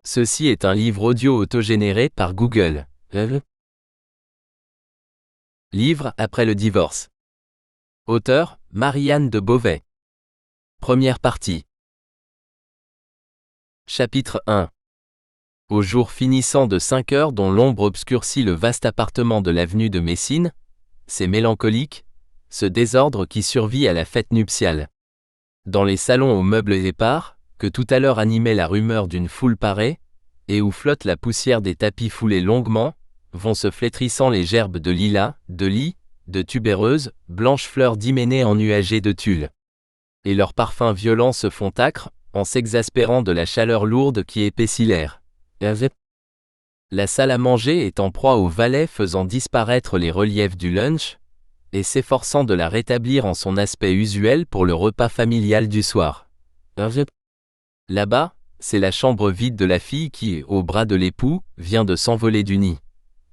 Ceci est un livre audio autogénéré par Google. Livre après le divorce. Auteur, Marianne de Beauvais. Première partie. Chapitre 1. Au jour finissant de 5 heures dont l'ombre obscurcit le vaste appartement de l'avenue de Messine, c'est mélancolique, ce désordre qui survit à la fête nuptiale. Dans les salons aux meubles épars, que tout à l'heure animait la rumeur d'une foule parée, et où flotte la poussière des tapis foulés longuement, vont se flétrissant les gerbes de lilas, de lis, de tubéreuses, blanches fleurs d'hyménée ennuagées de tulle. Et leurs parfums violents se font âcres, en s'exaspérant de la chaleur lourde qui épaissit l'air. La salle à manger est en proie aux valets faisant disparaître les reliefs du lunch, et s'efforçant de la rétablir en son aspect usuel pour le repas familial du soir. Là-bas, c'est la chambre vide de la fille qui, au bras de l'époux, vient de s'envoler du nid.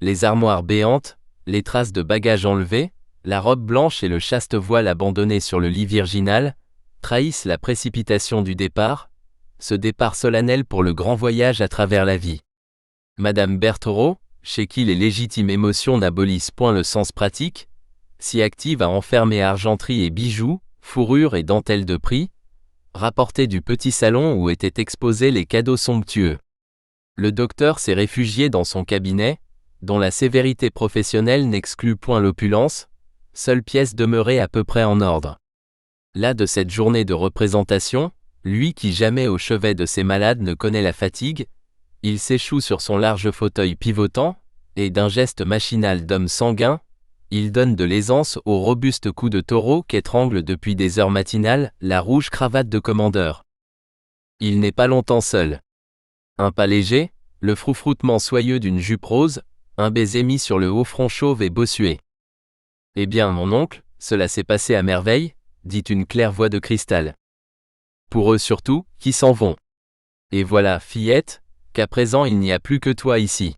Les armoires béantes, les traces de bagages enlevés, la robe blanche et le chaste voile abandonné sur le lit virginal, trahissent la précipitation du départ, ce départ solennel pour le grand voyage à travers la vie. Madame Berthereau, chez qui les légitimes émotions n'abolissent point le sens pratique, si active à enfermer argenterie et bijoux, fourrures et dentelles de prix, rapportés du petit salon où étaient exposés les cadeaux somptueux. Le docteur s'est réfugié dans son cabinet, dont la sévérité professionnelle n'exclut point l'opulence, seule pièce demeurée à peu près en ordre. Là de cette journée de représentation, lui qui jamais au chevet de ses malades ne connaît la fatigue, il s'échoue sur son large fauteuil pivotant, et d'un geste machinal d'homme sanguin, il donne de l'aisance au robuste cou de taureau qu'étrangle depuis des heures matinales la rouge cravate de commandeur. Il n'est pas longtemps seul. Un pas léger, le froufroutement soyeux d'une jupe rose, un baiser mis sur le haut front chauve et bossué. « Eh bien, mon oncle, cela s'est passé à merveille » dit une claire voix de cristal. « Pour eux surtout, qui s'en vont. Et voilà, fillette, qu'à présent il n'y a plus que toi ici.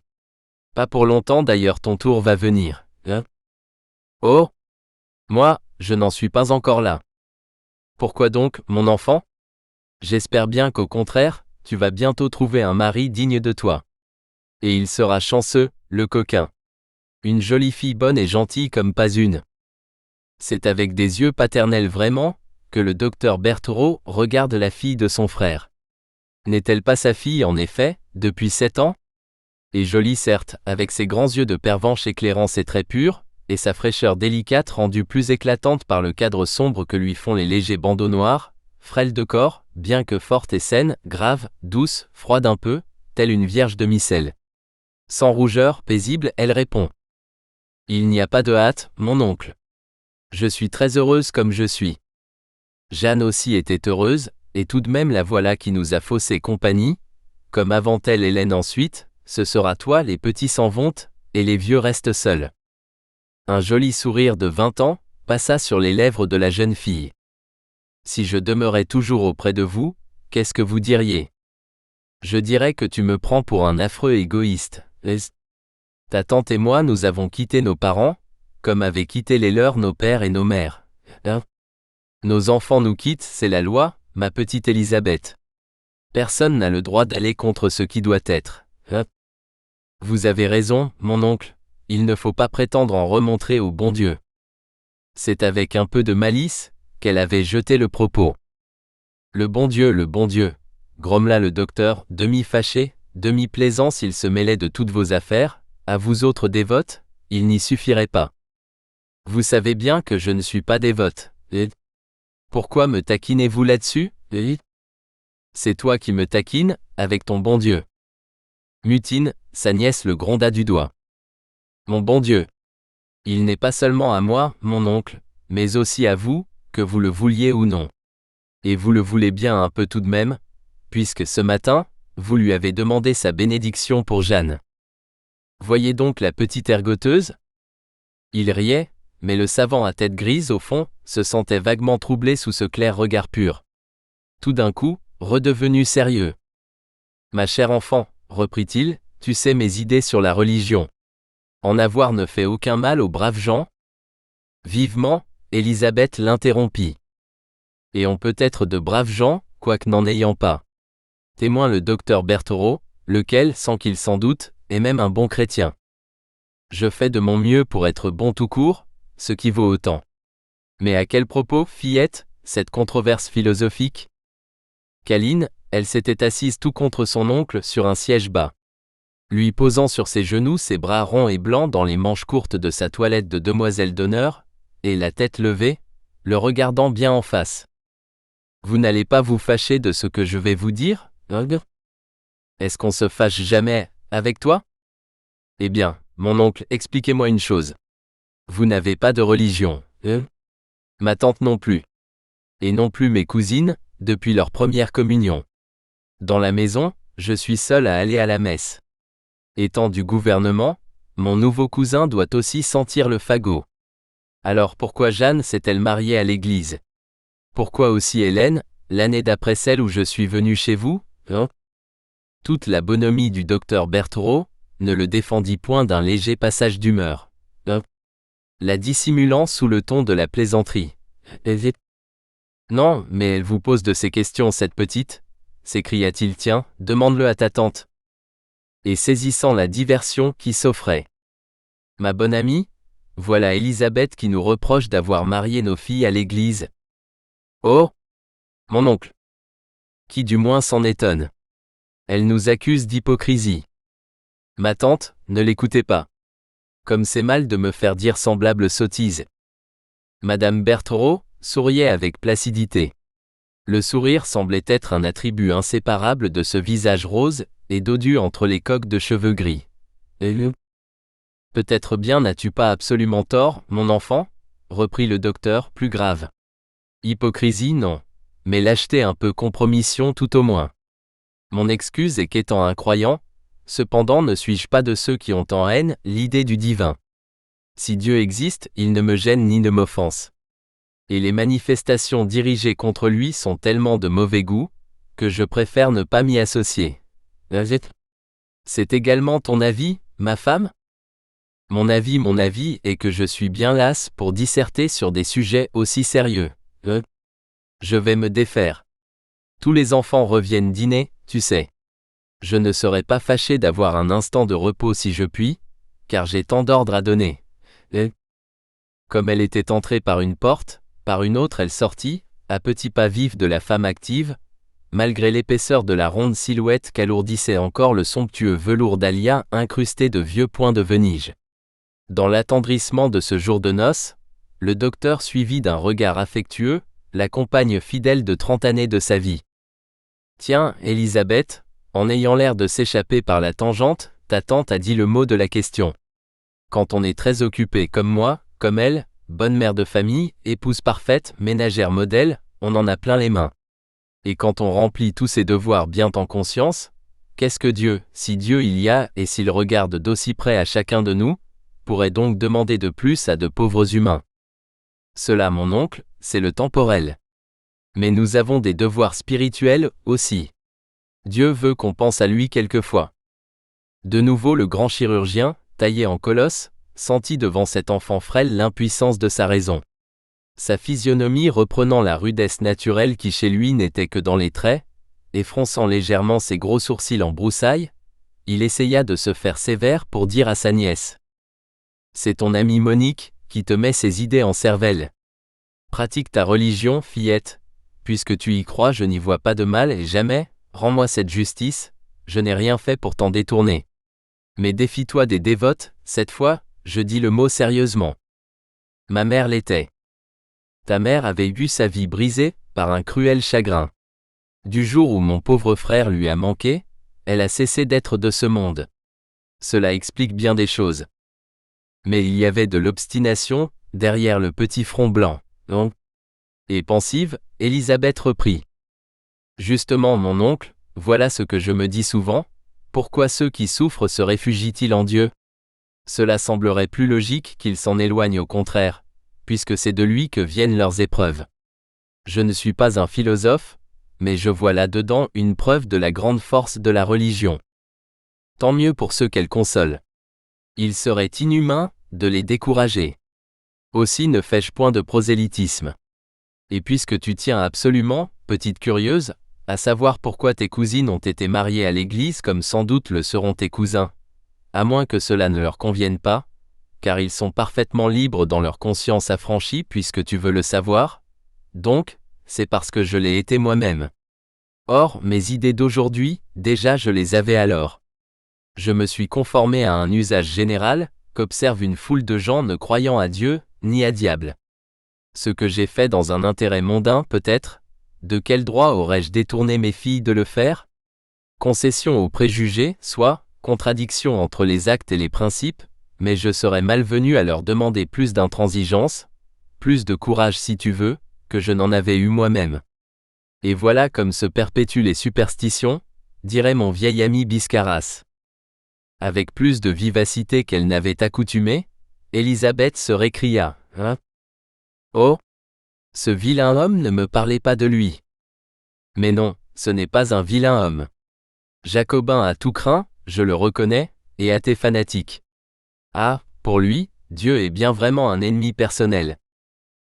Pas pour longtemps d'ailleurs ton tour va venir, hein ? Oh ! Moi, je n'en suis pas encore là. Pourquoi donc, mon enfant ? J'espère bien qu'au contraire, tu vas bientôt trouver un mari digne de toi. Et il sera chanceux, le coquin. Une jolie fille bonne et gentille comme pas une. » C'est avec des yeux paternels vraiment, que le docteur Berthereau regarde la fille de son frère. N'est-elle pas sa fille en effet, depuis 7 ans ? Et jolie certes, avec ses grands yeux de pervenche éclairant ses traits purs, et sa fraîcheur délicate rendue plus éclatante par le cadre sombre que lui font les légers bandeaux noirs, frêle de corps, bien que forte et saine, grave, douce, froide un peu, telle une vierge de missel. Sans rougeur, paisible, elle répond. « Il n'y a pas de hâte, mon oncle. Je suis très heureuse comme je suis. Jeanne aussi était heureuse, et tout de même la voilà qui nous a faussé compagnie, comme avant elle Hélène ensuite, ce sera toi, les petits s'en vont, et les vieux restent seuls. » Un joli sourire de 20 ans passa sur les lèvres de la jeune fille. « Si je demeurais toujours auprès de vous, qu'est-ce que vous diriez ? Je dirais que tu me prends pour un affreux égoïste. Ta tante et moi nous avons quitté nos parents, comme avaient quitté les leurs nos pères et nos mères. Nos enfants nous quittent, c'est la loi, ma petite Élisabeth. Personne n'a le droit d'aller contre ce qui doit être. Vous avez raison, mon oncle. Il ne faut pas prétendre en remontrer au bon Dieu. » C'est avec un peu de malice qu'elle avait jeté le propos. « Le bon Dieu, grommela le docteur, demi-fâché, demi-plaisant s'il se mêlait de toutes vos affaires, à vous autres dévotes, il n'y suffirait pas. Vous savez bien que je ne suis pas dévote. Pourquoi me taquinez-vous là-dessus ? C'est toi qui me taquines, avec ton bon Dieu. » Mutine, sa nièce le gronda du doigt. Mon bon Dieu. Il n'est pas seulement à moi, mon oncle, mais aussi à vous, que vous le vouliez ou non. Et vous le voulez bien un peu tout de même, puisque ce matin, vous lui avez demandé sa bénédiction pour Jeanne. Voyez donc la petite ergoteuse ? Il riait, mais le savant à tête grise au fond, se sentait vaguement troublé sous ce clair regard pur. Tout d'un coup, redevenu sérieux. Ma chère enfant, reprit-il, tu sais mes idées sur la religion. En avoir ne fait aucun mal aux braves gens ? Vivement, Élisabeth l'interrompit. Et on peut être de braves gens, quoique n'en ayant pas. Témoin le docteur Berthereau, lequel, sans qu'il s'en doute, est même un bon chrétien. Je fais de mon mieux pour être bon tout court, ce qui vaut autant. Mais à quel propos, fillette, cette controverse philosophique ? Câline, elle s'était assise tout contre son oncle sur un siège bas. Lui posant sur ses genoux ses bras ronds et blancs dans les manches courtes de sa toilette de demoiselle d'honneur, et la tête levée, le regardant bien en face. « Vous n'allez pas vous fâcher de ce que je vais vous dire, Hugh ? Est-ce qu'on se fâche jamais, avec toi ? Eh bien, mon oncle, expliquez-moi une chose. Vous n'avez pas de religion, Ma tante non plus. Et non plus mes cousines, depuis leur première communion. Dans la maison, je suis seul à aller à la messe. Étant du gouvernement, mon nouveau cousin doit aussi sentir le fagot. Alors pourquoi Jeanne s'est-elle mariée à l'église ? Pourquoi aussi Hélène, l'année d'après celle où je suis venu chez vous, Toute la bonhomie du docteur Berthelot ne le défendit point d'un léger passage d'humeur, la dissimulant sous le ton de la plaisanterie. Non, mais elle vous pose de ces questions, cette petite ? S'écria-t-il. Tiens, demande-le à ta tante. Et saisissant la diversion qui s'offrait. Ma bonne amie, voilà Élisabeth qui nous reproche d'avoir marié nos filles à l'église. Oh ! Mon oncle. Qui du moins s'en étonne. Elle nous accuse d'hypocrisie. Ma tante, ne l'écoutez pas. Comme c'est mal de me faire dire semblable sottise. Madame Berthelot souriait avec placidité. Le sourire semblait être un attribut inséparable de ce visage rose et dodu entre les coques de cheveux gris. Peut-être bien n'as-tu pas absolument tort, mon enfant ? Reprit le docteur, plus grave. Hypocrisie, non. Mais lâcheté un peu, compromission tout au moins. Mon excuse est qu'étant un croyant, cependant ne suis-je pas de ceux qui ont en haine l'idée du divin. Si Dieu existe, il ne me gêne ni ne m'offense. Et les manifestations dirigées contre lui sont tellement de mauvais goût, que je préfère ne pas m'y associer. C'est également ton avis, ma femme ? Mon avis est que je suis bien lasse pour disserter sur des sujets aussi sérieux. Je vais me défaire. Tous les enfants reviennent dîner, tu sais. Je ne serais pas fâché d'avoir un instant de repos si je puis, car j'ai tant d'ordres à donner. Comme elle était entrée par une porte, par une autre elle sortit, à petits pas vifs de la femme active, malgré l'épaisseur de la ronde silhouette qu'alourdissait encore le somptueux velours dahlia incrusté de vieux points de Venise. Dans l'attendrissement de ce jour de noces, le docteur suivit d'un regard affectueux la compagne fidèle de 30 années de sa vie. Tiens, Élisabeth, en ayant l'air de s'échapper par la tangente, ta tante a dit le mot de la question. Quand on est très occupé comme moi, comme elle, bonne mère de famille, épouse parfaite, ménagère modèle, on en a plein les mains. Et quand on remplit tous ses devoirs bien en conscience, qu'est-ce que Dieu, si Dieu il y a et s'il regarde d'aussi près à chacun de nous, pourrait donc demander de plus à de pauvres humains ? Cela, mon oncle, c'est le temporel. Mais nous avons des devoirs spirituels aussi. Dieu veut qu'on pense à lui quelquefois. De nouveau le grand chirurgien, taillé en colosse, sentit devant cet enfant frêle l'impuissance de sa raison. Sa physionomie reprenant la rudesse naturelle qui chez lui n'était que dans les traits, et fronçant légèrement ses gros sourcils en broussailles, il essaya de se faire sévère pour dire à sa nièce. C'est ton amie Monique qui te met ses idées en cervelle. Pratique ta religion, fillette. Puisque tu y crois, je n'y vois pas de mal et jamais, rends-moi cette justice, je n'ai rien fait pour t'en détourner. Mais défie-toi des dévotes, cette fois, je dis le mot sérieusement. Ma mère l'était. Ta mère avait eu sa vie brisée par un cruel chagrin. Du jour où mon pauvre frère lui a manqué, elle a cessé d'être de ce monde. Cela explique bien des choses. Mais il y avait de l'obstination derrière le petit front blanc. Et pensive, Élisabeth reprit. Justement, mon oncle, voilà ce que je me dis souvent, pourquoi ceux qui souffrent se réfugient-ils en Dieu ? Cela semblerait plus logique qu'ils s'en éloignent au contraire, puisque c'est de lui que viennent leurs épreuves. Je ne suis pas un philosophe, mais je vois là-dedans une preuve de la grande force de la religion. Tant mieux pour ceux qu'elle console. Il serait inhumain de les décourager. Aussi ne fais-je point de prosélytisme. Et puisque tu tiens absolument, petite curieuse, à savoir pourquoi tes cousines ont été mariées à l'église comme sans doute le seront tes cousins, à moins que cela ne leur convienne pas, car ils sont parfaitement libres dans leur conscience affranchie puisque tu veux le savoir, donc, c'est parce que je l'ai été moi-même. Or, mes idées d'aujourd'hui, déjà je les avais alors. Je me suis conformé à un usage général, qu'observe une foule de gens ne croyant à Dieu, ni à diable. Ce que j'ai fait dans un intérêt mondain peut-être, de quel droit aurais-je détourné mes filles de le faire? Concession aux préjugés, soit, contradiction entre les actes et les principes, mais je serais malvenu à leur demander plus d'intransigeance, plus de courage si tu veux, que je n'en avais eu moi-même. Et voilà comme se perpétuent les superstitions, dirait mon vieil ami Biscaras. Avec plus de vivacité qu'elle n'avait accoutumé, Élisabeth se récria. « Hein? Oh! Ce vilain homme ne me parlait pas de lui. » Mais non, ce n'est pas un vilain homme. Jacobin a tout craint, je le reconnais, et athée fanatique. Ah, pour lui, Dieu est bien vraiment un ennemi personnel.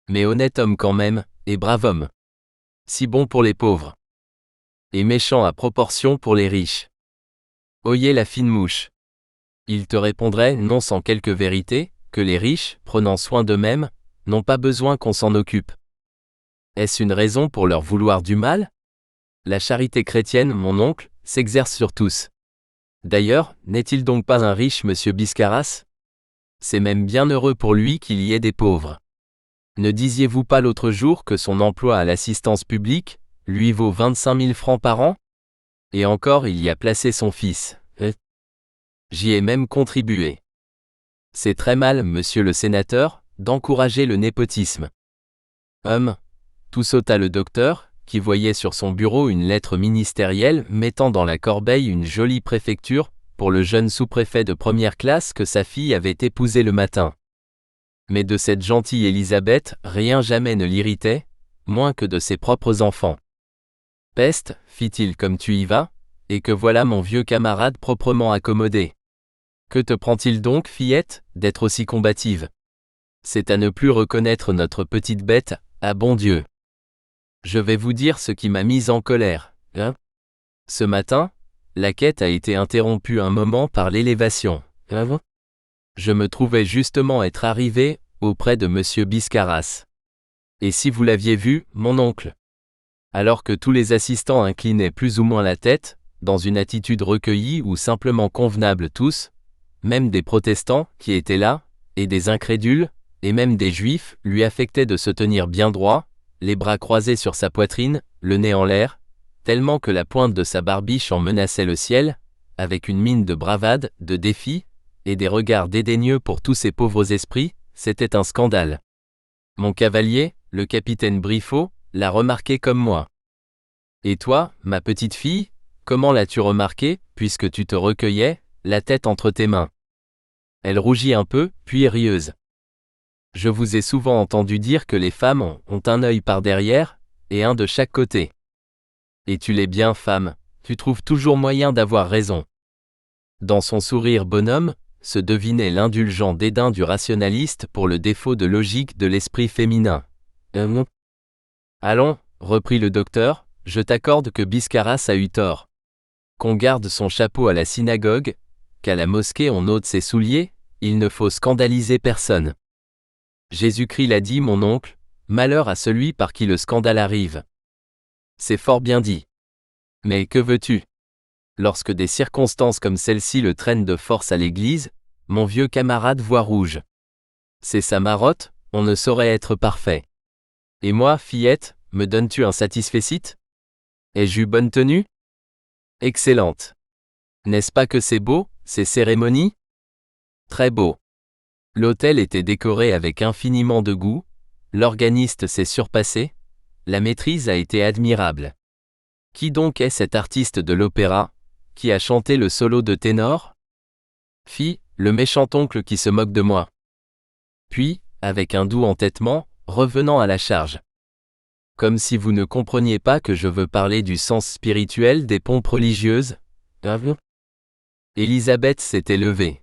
Mais honnête homme quand même, et brave homme. Si bon pour les pauvres. Et méchant à proportion pour les riches. Oyez la fine mouche. Il te répondrait, non sans quelque vérité, que les riches, prenant soin d'eux-mêmes, n'ont pas besoin qu'on s'en occupe. Est-ce une raison pour leur vouloir du mal? La charité chrétienne, mon oncle, s'exerce sur tous. D'ailleurs, n'est-il donc pas un riche monsieur Biscaras? C'est même bien heureux pour lui qu'il y ait des pauvres. Ne disiez-vous pas l'autre jour que son emploi à l'assistance publique lui vaut 25 000 francs par an? Et encore il y a placé son fils. J'y ai même contribué. C'est très mal, monsieur le sénateur, d'encourager le népotisme. Tout sauta le docteur, qui voyait sur son bureau une lettre ministérielle mettant dans la corbeille une jolie préfecture pour le jeune sous-préfet de première classe que sa fille avait épousé le matin. Mais de cette gentille Élisabeth, rien jamais ne l'irritait, moins que de ses propres enfants. Peste, fit-il comme tu y vas, et que voilà mon vieux camarade proprement accommodé. Que te prend-il donc, fillette, d'être aussi combative? C'est à ne plus reconnaître notre petite bête, à bon Dieu. Je vais vous dire ce qui m'a mise en colère. Ce matin, la quête a été interrompue un moment par l'élévation. Je me trouvais justement être arrivé auprès de monsieur Biscaras. Et si vous l'aviez vu, mon oncle? Alors que tous les assistants inclinaient plus ou moins la tête, dans une attitude recueillie ou simplement convenable tous, même des protestants qui étaient là, et des incrédules, et même des juifs, lui affectaient de se tenir bien droit, les bras croisés sur sa poitrine, le nez en l'air, tellement que la pointe de sa barbiche en menaçait le ciel, avec une mine de bravade, de défi, et des regards dédaigneux pour tous ces pauvres esprits, c'était un scandale. Mon cavalier, le capitaine Briffaut, l'a remarqué comme moi. Et toi, ma petite fille, comment l'as-tu remarqué, puisque tu te recueillais, la tête entre tes mains? Elle rougit un peu, puis est rieuse. Je vous ai souvent entendu dire que les femmes ont un œil par derrière, et un de chaque côté. Et tu l'es bien, femme, tu trouves toujours moyen d'avoir raison. Dans son sourire bonhomme, se devinait l'indulgent dédain du rationaliste pour le défaut de logique de l'esprit féminin. Allons, reprit le docteur, je t'accorde que Biscaras a eu tort. Qu'on garde son chapeau à la synagogue, qu'à la mosquée on ôte ses souliers, il ne faut scandaliser personne. Jésus-Christ l'a dit, mon oncle, malheur à celui par qui le scandale arrive. C'est fort bien dit. Mais que veux-tu? Lorsque des circonstances comme celle-ci le traînent de force à l'église, mon vieux camarade voit rouge. C'est sa marotte, on ne saurait être parfait. Et moi, fillette, me donnes-tu un satisfecit? Ai-je eu bonne tenue? Excellente. N'est-ce pas que c'est beau, ces cérémonies? Très beau. L'autel était décoré avec infiniment de goût, l'organiste s'est surpassé, la maîtrise a été admirable. Qui donc est cet artiste de l'opéra, qui a chanté le solo de ténor? Fi, le méchant oncle qui se moque de moi. Puis, avec un doux entêtement, revenant à la charge. Comme si vous ne compreniez pas que je veux parler du sens spirituel des pompes religieuses. Élisabeth s'était levée,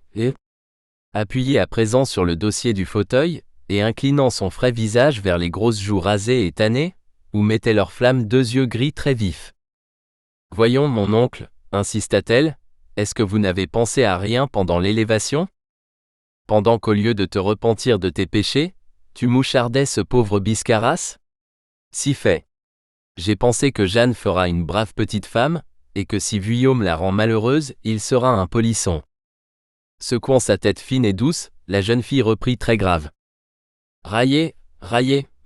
appuyée à présent sur le dossier du fauteuil, et inclinant son frais visage vers les grosses joues rasées et tannées, où mettaient leur flamme deux yeux gris très vifs. Voyons, mon oncle, insista-t-elle, est-ce que vous n'avez pensé à rien pendant l'élévation? Pendant qu'au lieu de te repentir de tes péchés, tu mouchardais ce pauvre Biscaras? Si fait. J'ai pensé que Jeanne fera une brave petite femme, et que si Vuillaume la rend malheureuse, il sera un polisson. Secouant sa tête fine et douce, la jeune fille reprit très grave. Raillez,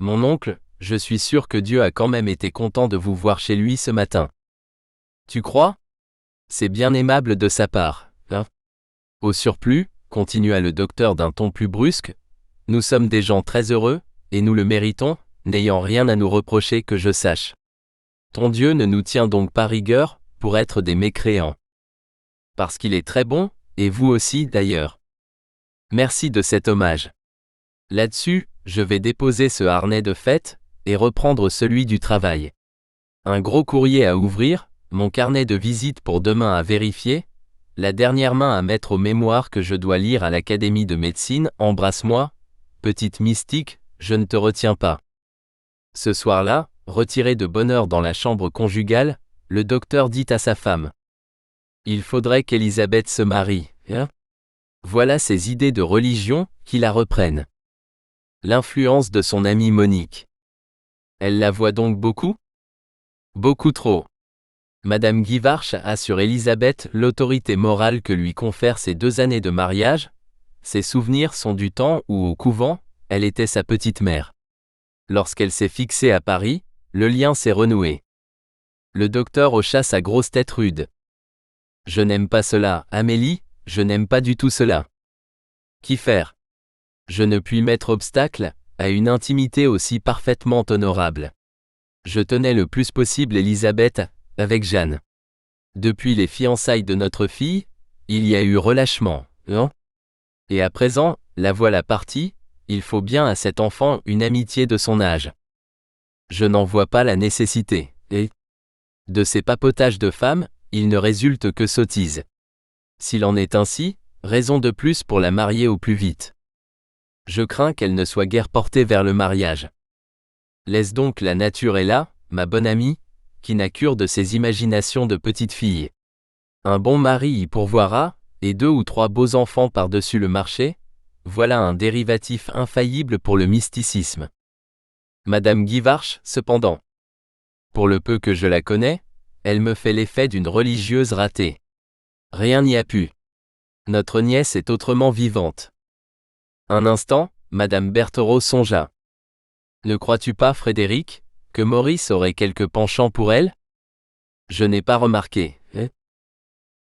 mon oncle, je suis sûr que Dieu a quand même été content de vous voir chez lui ce matin. Tu crois? C'est bien aimable de sa part, hein? Au surplus, continua le docteur d'un ton plus brusque, nous sommes des gens très heureux, et nous le méritons, n'ayant rien à nous reprocher que je sache. Ton Dieu ne nous tient donc pas rigueur, pour être des mécréants. Parce qu'il est très bon, et vous aussi d'ailleurs. Merci de cet hommage. Là-dessus, je vais déposer ce harnais de fête, et reprendre celui du travail. Un gros courrier à ouvrir, mon carnet de visite pour demain à vérifier, la dernière main à mettre au mémoire que je dois lire à l'Académie de médecine, embrasse-moi, petite mystique, je ne te retiens pas. Ce soir-là, retiré de bonne heure dans la chambre conjugale, le docteur dit à sa femme. Il faudrait qu'Élisabeth se marie, hein? Voilà ses idées de religion, qui la reprennent. L'influence de son amie Monique. Elle la voit donc beaucoup? Beaucoup trop. Madame Guivarch a sur Élisabeth l'autorité morale que lui confèrent ses 2 années de mariage. Ses souvenirs sont du temps où, au couvent, elle était sa petite mère. Lorsqu'elle s'est fixée à Paris, le lien s'est renoué. Le docteur hocha sa grosse tête rude. Je n'aime pas cela, Amélie, je n'aime pas du tout cela. Qu'y faire? Je ne puis mettre obstacle à une intimité aussi parfaitement honorable. Je tenais le plus possible Élisabeth avec Jeanne. Depuis les fiançailles de notre fille, il y a eu relâchement, non? Et à présent, la voilà partie, il faut bien à cet enfant une amitié de son âge. Je n'en vois pas la nécessité, et de ces papotages de femmes, il ne résulte que sottises. S'il en est ainsi, raison de plus pour la marier au plus vite. Je crains qu'elle ne soit guère portée vers le mariage. Laisse donc la nature est là, ma bonne amie, qui n'a cure de ses imaginations de petite fille. Un bon mari y pourvoira, et 2 ou 3 beaux enfants par-dessus le marché, voilà un dérivatif infaillible pour le mysticisme. Madame Guivarch, cependant. Pour le peu que je la connais, elle me fait l'effet d'une religieuse ratée. Rien n'y a pu. Notre nièce est autrement vivante. Un instant, Madame Berthereau songea. Ne crois-tu pas, Frédéric, que Maurice aurait quelque penchant pour elle? Je n'ai pas remarqué.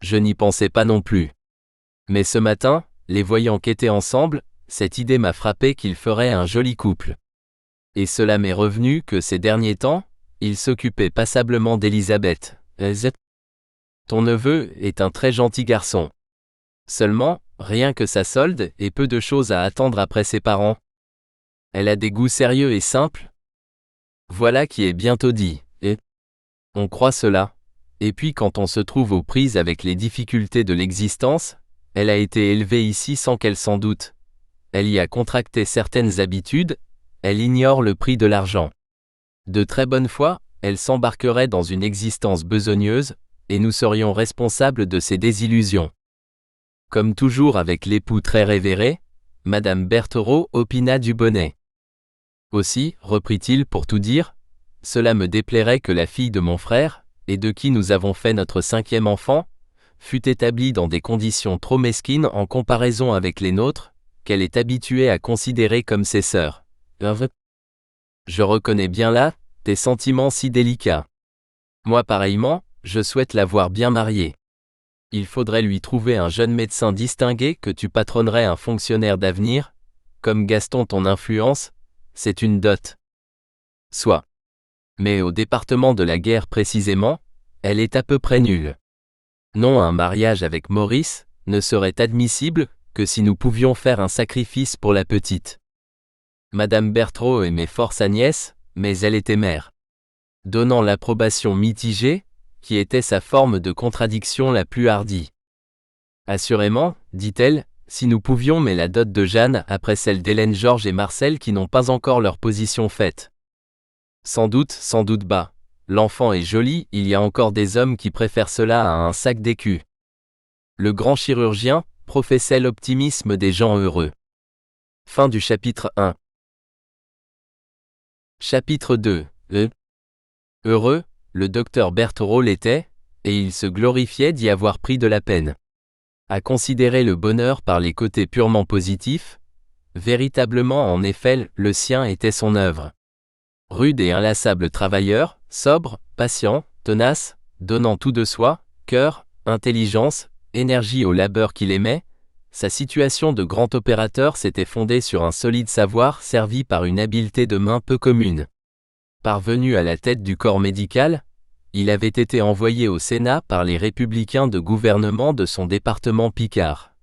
Je n'y pensais pas non plus. Mais ce matin, les voyant quêter ensemble, cette idée m'a frappé qu'ils feraient un joli couple. Et cela m'est revenu que ces derniers temps, il s'occupait passablement d'Élisabeth. Ton neveu est un très gentil garçon. Seulement, rien que sa solde et peu de choses à attendre après ses parents. Elle a des goûts sérieux et simples. Voilà qui est bientôt dit, et on croit cela. Et puis quand on se trouve aux prises avec les difficultés de l'existence, elle a été élevée ici sans qu'elle s'en doute. Elle y a contracté certaines habitudes, elle ignore le prix de l'argent. De très bonne foi, elle s'embarquerait dans une existence besogneuse, et nous serions responsables de ses désillusions. Comme toujours avec l'époux très révéré, Madame Berthereau opina du bonnet. Aussi, reprit-il pour tout dire, cela me déplairait que la fille de mon frère, et de qui nous avons fait notre 5e enfant, fût établie dans des conditions trop mesquines en comparaison avec les nôtres, qu'elle est habituée à considérer comme ses sœurs. Je reconnais bien là tes sentiments si délicats. Moi pareillement, je souhaite la voir bien mariée. Il faudrait lui trouver un jeune médecin distingué que tu patronnerais un fonctionnaire d'avenir, comme Gaston ton influence, c'est une dot. Soit. Mais au département de la guerre précisément, elle est à peu près nulle. Non, un mariage avec Maurice ne serait admissible que si nous pouvions faire un sacrifice pour la petite. Madame Berthereau aimait fort sa nièce, mais elle était mère. Donnant l'approbation mitigée, qui était sa forme de contradiction la plus hardie. Assurément, dit-elle, si nous pouvions mais la dot de Jeanne après celle d'Hélène Georges et Marcel qui n'ont pas encore leur position faite. Sans doute bas. l'enfant est joli, il y a encore des hommes qui préfèrent cela à un sac d'écus. Le grand chirurgien professait l'optimisme des gens heureux. Fin du chapitre 1. Chapitre 2. Heureux, le docteur Berthelot l'était, et il se glorifiait d'y avoir pris de la peine. À considérer le bonheur par les côtés purement positifs, véritablement en effet, le sien était son œuvre. Rude et inlassable travailleur, sobre, patient, tenace, donnant tout de soi, cœur, intelligence, énergie au labeur qu'il aimait, sa situation de grand opérateur s'était fondée sur un solide savoir servi par une habileté de main peu commune. Parvenu à la tête du corps médical, il avait été envoyé au Sénat par les républicains de gouvernement de son département Picard.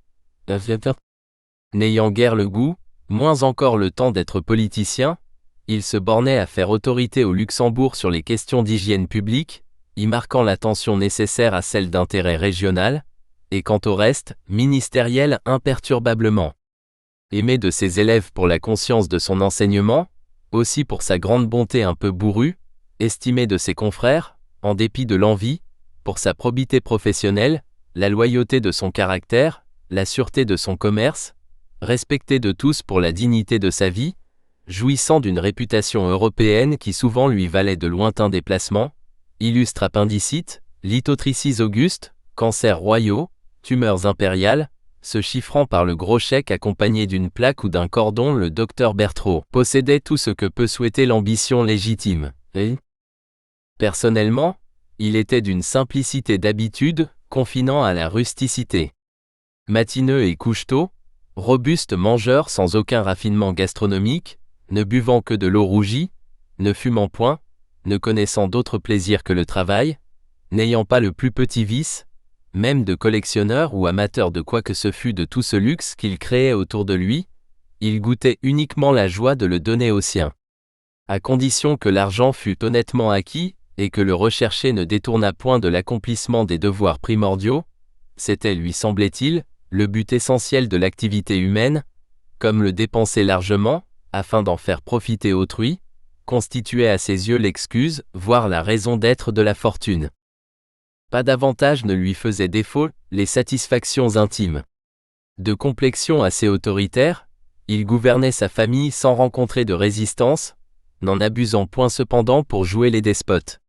N'ayant guère le goût, moins encore le temps d'être politicien, il se bornait à faire autorité au Luxembourg sur les questions d'hygiène publique, y marquant l'attention nécessaire à celle d'intérêt régional, et quant au reste, ministériel imperturbablement. Aimé de ses élèves pour la conscience de son enseignement, aussi pour sa grande bonté un peu bourrue, estimé de ses confrères, en dépit de l'envie, pour sa probité professionnelle, la loyauté de son caractère, la sûreté de son commerce, respecté de tous pour la dignité de sa vie, jouissant d'une réputation européenne qui souvent lui valait de lointains déplacements, illustre appendicite, lithotricies augustes, cancers royaux, tumeurs impériales, se chiffrant par le gros chèque accompagné d'une plaque ou d'un cordon, le docteur Berthelot possédait tout ce que peut souhaiter l'ambition légitime. Personnellement, il était d'une simplicité d'habitude, confinant à la rusticité. Matineux et couche-tôt, robuste mangeur sans aucun raffinement gastronomique, ne buvant que de l'eau rougie, ne fumant point, ne connaissant d'autre plaisir que le travail, n'ayant pas le plus petit vice, même de collectionneur ou amateur de quoi que ce fût de tout ce luxe qu'il créait autour de lui, il goûtait uniquement la joie de le donner aux siens. À condition que l'argent fût honnêtement acquis, et que le recherché ne détournât point de l'accomplissement des devoirs primordiaux, c'était, lui semblait-il, le but essentiel de l'activité humaine, comme le dépenser largement, afin d'en faire profiter autrui, constituait à ses yeux l'excuse, voire la raison d'être de la fortune. Pas davantage ne lui faisaient défaut les satisfactions intimes. De complexion assez autoritaire, il gouvernait sa famille sans rencontrer de résistance, n'en abusant point cependant pour jouer les despotes.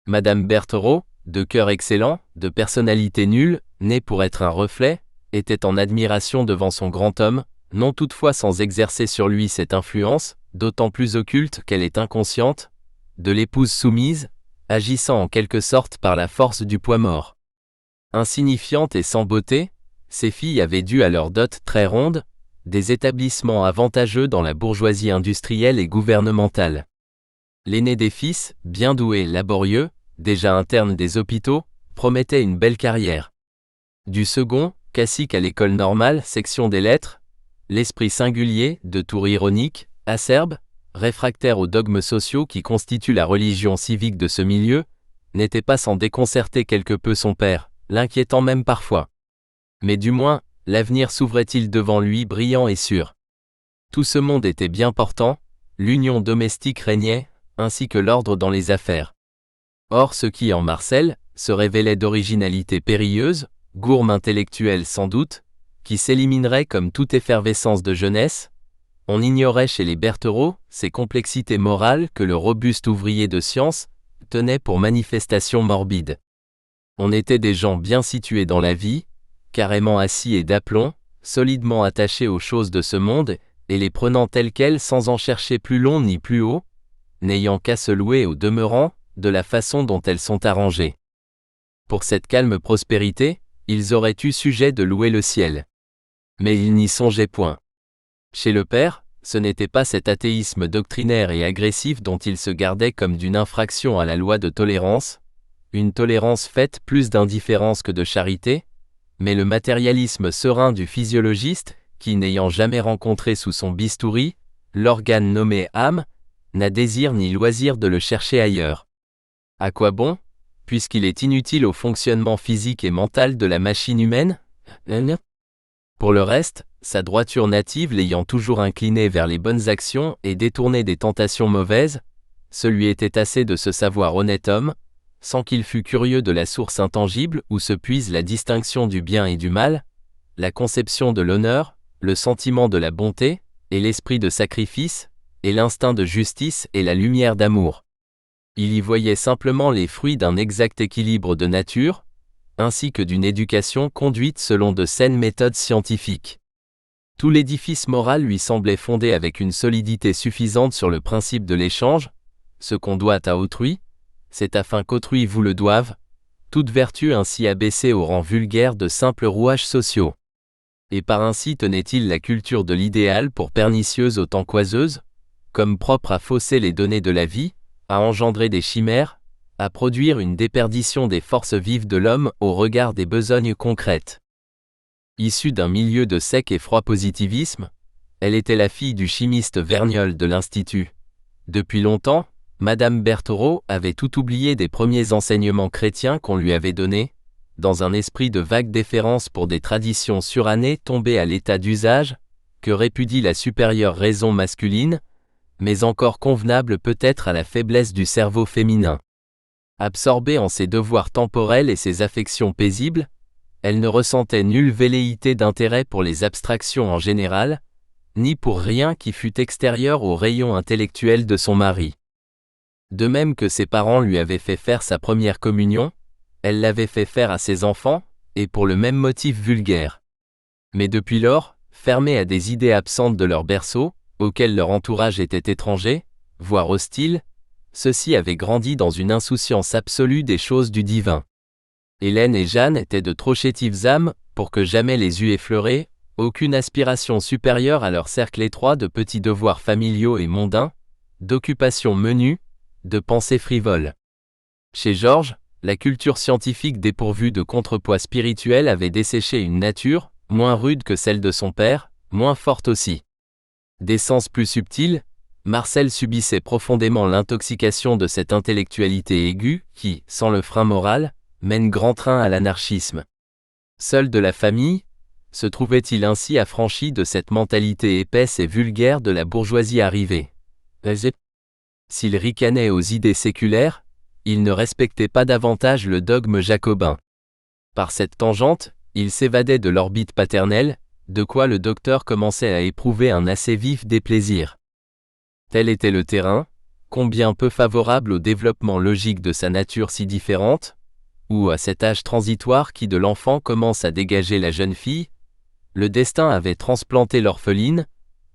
Madame Berthelot, de cœur excellent, de personnalité nulle, née pour être un reflet, était en admiration devant son grand homme, non toutefois sans exercer sur lui cette influence, d'autant plus occulte qu'elle est inconsciente, de l'épouse soumise, agissant en quelque sorte par la force du poids mort. Insignifiantes et sans beauté, ces filles avaient dû à leur dot très ronde, des établissements avantageux dans la bourgeoisie industrielle et gouvernementale. L'aîné des fils, bien doué, laborieux, déjà interne des hôpitaux, promettait une belle carrière. Du second, cacique à l'école normale, section des lettres, l'esprit singulier, de tour ironique, acerbe, réfractaire aux dogmes sociaux qui constituent la religion civique de ce milieu, n'était pas sans déconcerter quelque peu son père, l'inquiétant même parfois. Mais du moins, l'avenir s'ouvrait-il devant lui brillant et sûr. Tout ce monde était bien portant, l'union domestique régnait, ainsi que l'ordre dans les affaires. Or ce qui en Marcel se révélait d'originalité périlleuse, gourme intellectuelle sans doute, qui s'éliminerait comme toute effervescence de jeunesse, on ignorait chez les Berthelot ces complexités morales que le robuste ouvrier de science tenait pour manifestation morbide. On était des gens bien situés dans la vie, carrément assis et d'aplomb, solidement attachés aux choses de ce monde, et les prenant telles quelles sans en chercher plus long ni plus haut, n'ayant qu'à se louer au demeurant, de la façon dont elles sont arrangées. Pour cette calme prospérité, ils auraient eu sujet de louer le ciel. Mais ils n'y songeaient point. Chez le père, ce n'était pas cet athéisme doctrinaire et agressif dont il se gardait comme d'une infraction à la loi de tolérance, une tolérance faite plus d'indifférence que de charité, mais le matérialisme serein du physiologiste, qui n'ayant jamais rencontré sous son bistouri, l'organe nommé âme, n'a désir ni loisir de le chercher ailleurs. À quoi bon, puisqu'il est inutile au fonctionnement physique et mental de la machine humaine? Pour le reste, sa droiture native l'ayant toujours incliné vers les bonnes actions et détourné des tentations mauvaises, ce lui était assez de se savoir honnête homme, sans qu'il fût curieux de la source intangible où se puise la distinction du bien et du mal, la conception de l'honneur, le sentiment de la bonté, et l'esprit de sacrifice, et l'instinct de justice et la lumière d'amour. Il y voyait simplement les fruits d'un exact équilibre de nature, ainsi que d'une éducation conduite selon de saines méthodes scientifiques. Tout l'édifice moral lui semblait fondé avec une solidité suffisante sur le principe de l'échange, ce qu'on doit à autrui, c'est afin qu'autrui vous le doive, toute vertu ainsi abaissée au rang vulgaire de simples rouages sociaux. Et par ainsi tenait-il la culture de l'idéal pour pernicieuse autant qu'oiseuse, comme propre à fausser les données de la vie, à engendrer des chimères, à produire une déperdition des forces vives de l'homme au regard des besognes concrètes. Issue d'un milieu de sec et froid positivisme, elle était la fille du chimiste Vergniaud de l'Institut. Depuis longtemps, Madame Berthoreau avait tout oublié des premiers enseignements chrétiens qu'on lui avait donnés, dans un esprit de vague déférence pour des traditions surannées tombées à l'état d'usage, que répudie la supérieure raison masculine, mais encore convenable peut-être à la faiblesse du cerveau féminin. Absorbée en ses devoirs temporels et ses affections paisibles, elle ne ressentait nulle velléité d'intérêt pour les abstractions en général, ni pour rien qui fût extérieur au rayon intellectuel de son mari. De même que ses parents lui avaient fait faire sa première communion, elle l'avait fait faire à ses enfants, et pour le même motif vulgaire. Mais depuis lors, fermés à des idées absentes de leur berceau, auxquelles leur entourage était étranger, voire hostile, ceux-ci avaient grandi dans une insouciance absolue des choses du divin. Hélène et Jeanne étaient de trop chétives âmes pour que jamais les eût effleurées, aucune aspiration supérieure à leur cercle étroit de petits devoirs familiaux et mondains, d'occupations menues, de pensées frivoles. Chez Georges, la culture scientifique dépourvue de contrepoids spirituel avait desséché une nature, moins rude que celle de son père, moins forte aussi. D'essence plus subtile, Marcel subissait profondément l'intoxication de cette intellectualité aiguë qui, sans le frein moral, mène grand train à l'anarchisme. Seul de la famille, se trouvait-il ainsi affranchi de cette mentalité épaisse et vulgaire de la bourgeoisie arrivée. S'il ricanait aux idées séculaires, il ne respectait pas davantage le dogme jacobin. Par cette tangente, il s'évadait de l'orbite paternelle, de quoi le docteur commençait à éprouver un assez vif déplaisir. Tel était le terrain, combien peu favorable au développement logique de sa nature si différente, ou à cet âge transitoire qui de l'enfant commence à dégager la jeune fille, le destin avait transplanté l'orpheline,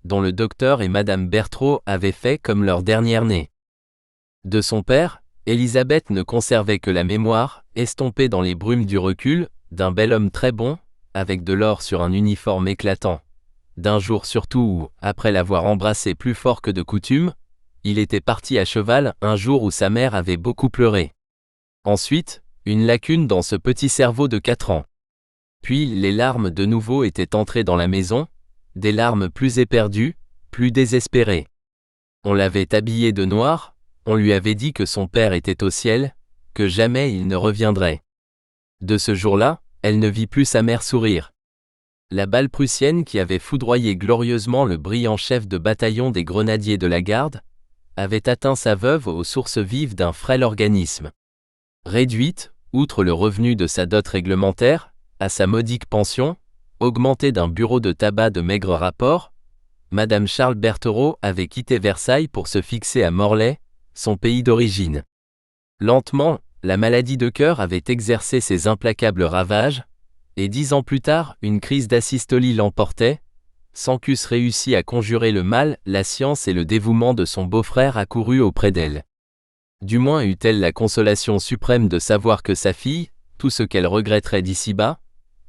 dont le docteur et Madame Berthoreau avaient fait comme leur dernière-née. De son père, Élisabeth ne conservait que la mémoire, estompée dans les brumes du recul, d'un bel homme très bon, avec de l'or sur un uniforme éclatant. D'un jour surtout où, après l'avoir embrassé plus fort que de coutume, il était parti à cheval un jour où sa mère avait beaucoup pleuré. Ensuite, une lacune dans ce petit cerveau de 4 ans. Puis les larmes de nouveau étaient entrées dans la maison, des larmes plus éperdues, plus désespérées. On l'avait habillé de noir, on lui avait dit que son père était au ciel, que jamais il ne reviendrait. De ce jour-là, elle ne vit plus sa mère sourire. La balle prussienne qui avait foudroyé glorieusement le brillant chef de bataillon des grenadiers de la garde, avait atteint sa veuve aux sources vives d'un frêle organisme. Réduite, outre le revenu de sa dot réglementaire, à sa modique pension, augmentée d'un bureau de tabac de maigre rapport, Madame Charles Berthoreau avait quitté Versailles pour se fixer à Morlaix, son pays d'origine. Lentement, la maladie de cœur avait exercé ses implacables ravages, et 10 ans plus tard, une crise d'asystolie l'emportait, sans qu'eussent réussi à conjurer le mal, la science et le dévouement de son beau-frère accouru auprès d'elle. Du moins eut-elle la consolation suprême de savoir que sa fille, tout ce qu'elle regretterait d'ici-bas,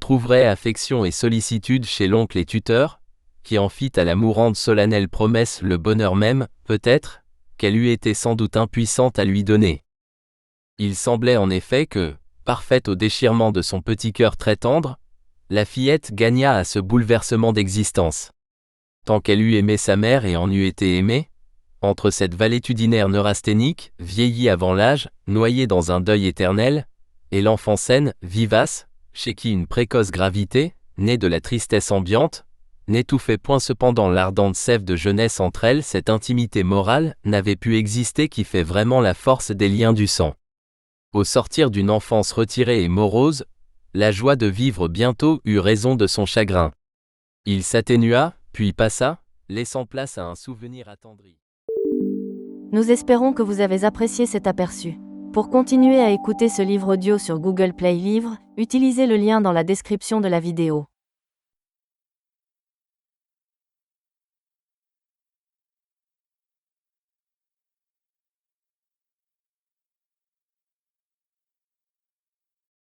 trouverait affection et sollicitude chez l'oncle et tuteur, qui en fit à la mourante solennelle promesse le bonheur même, peut-être, qu'elle eût été sans doute impuissante à lui donner. Il semblait en effet que, parfaite au déchirement de son petit cœur très tendre, la fillette gagna à ce bouleversement d'existence. Tant qu'elle eût aimé sa mère et en eût été aimée, entre cette valétudinaire neurasthénique, vieillie avant l'âge, noyée dans un deuil éternel, et l'enfant saine, vivace, chez qui une précoce gravité, née de la tristesse ambiante, n'étouffait point cependant l'ardente sève de jeunesse entre elles. Cette intimité morale n'avait pu exister qui fait vraiment la force des liens du sang. Au sortir d'une enfance retirée et morose, la joie de vivre bientôt eut raison de son chagrin. Il s'atténua, puis passa, laissant place à un souvenir attendri. Nous espérons que vous avez apprécié cet aperçu. Pour continuer à écouter ce livre audio sur Google Play Livres, utilisez le lien dans la description de la vidéo.